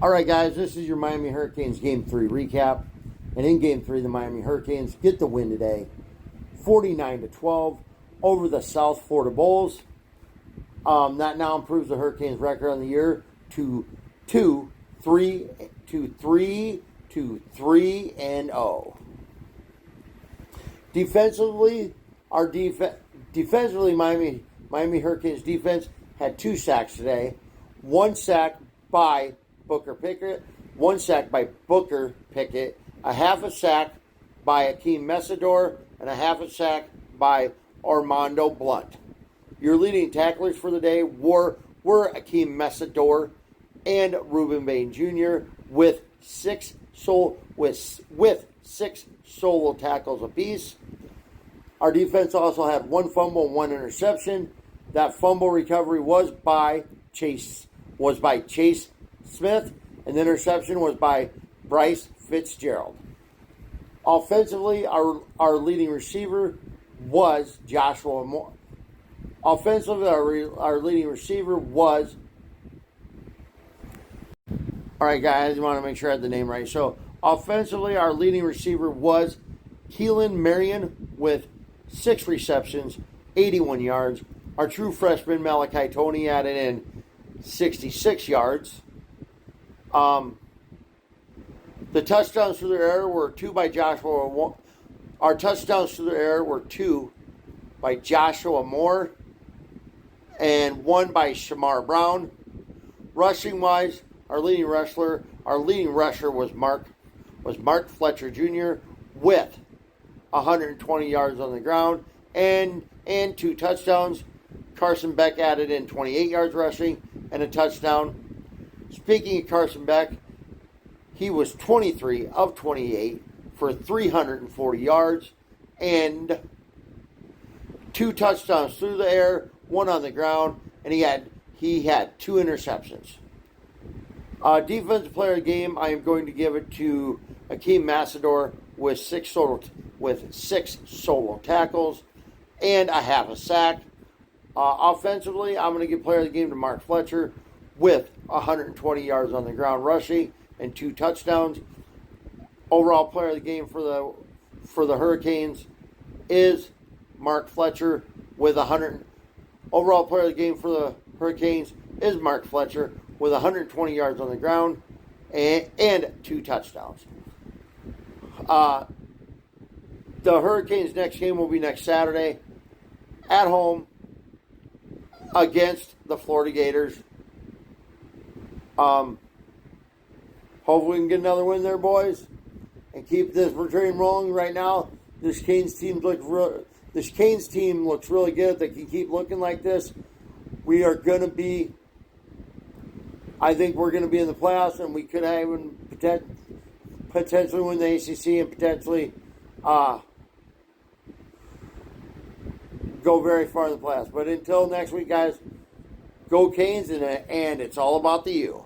All right, guys, this is your Miami Hurricanes Game 3 recap. And in Game 3, the Miami Hurricanes get the win today, 49-12 over the South Florida Bulls. That now improves the Hurricanes' record on the year to 3-3-3-3-0. Defensively, defensively, Miami Hurricanes defense had 2 sacks today. 1 sack by Booker Pickett, 1 sack by Booker Pickett, a half a sack by Akeem Messidor, and a half a sack by Armando Blunt. Your leading tacklers for the day were Akeem Messidor and Ruben Bain Jr. with six solo tackles apiece. Our defense also had 1 fumble and 1 interception. That fumble recovery was by Chase Smith, and the interception was by Bryce Fitzgerald. Offensively, our leading receiver was Joshua Moore. Offensively, our leading receiver was... All right, guys, I want to make sure I had the name right. So, offensively, our leading receiver was Keelan Marion with 6 receptions, 81 yards. Our true freshman, Malachi Tony, added in 66 yards. The touchdowns through the air were 2 by Joshua. Our touchdowns through the air were 2 by Joshua Moore and 1 by Shamar Brown. Rushing wise, our leading rusher was Mark Fletcher Jr. with 120 yards on the ground and 2 touchdowns. Carson Beck added in 28 yards rushing and a touchdown. Speaking of Carson Beck, he was 23 of 28 for 340 yards and 2 touchdowns through the air, 1 on the ground, and he had 2 interceptions. Defensive player of the game, I am going to give it to Akeem Messidor with 6 solo tackles and a half a sack. Offensively, I'm going to give player of the game to Mark Fletcher with 120 yards on the ground rushing and 2 touchdowns. Overall player of the game for the Hurricanes is Mark Fletcher with 100. Overall player of the game for the Hurricanes is Mark Fletcher with 120 yards on the ground and 2 touchdowns. The Hurricanes' next game will be next Saturday at home against the Florida Gators. Hopefully we can get another win there, boys, and keep this train rolling. Right now, this Canes team looks really good. They can keep looking like this. I think we're going to be in the playoffs, and we could even potentially win the ACC and potentially go very far in the playoffs. But until next week, guys, go Canes, and it's all about the U.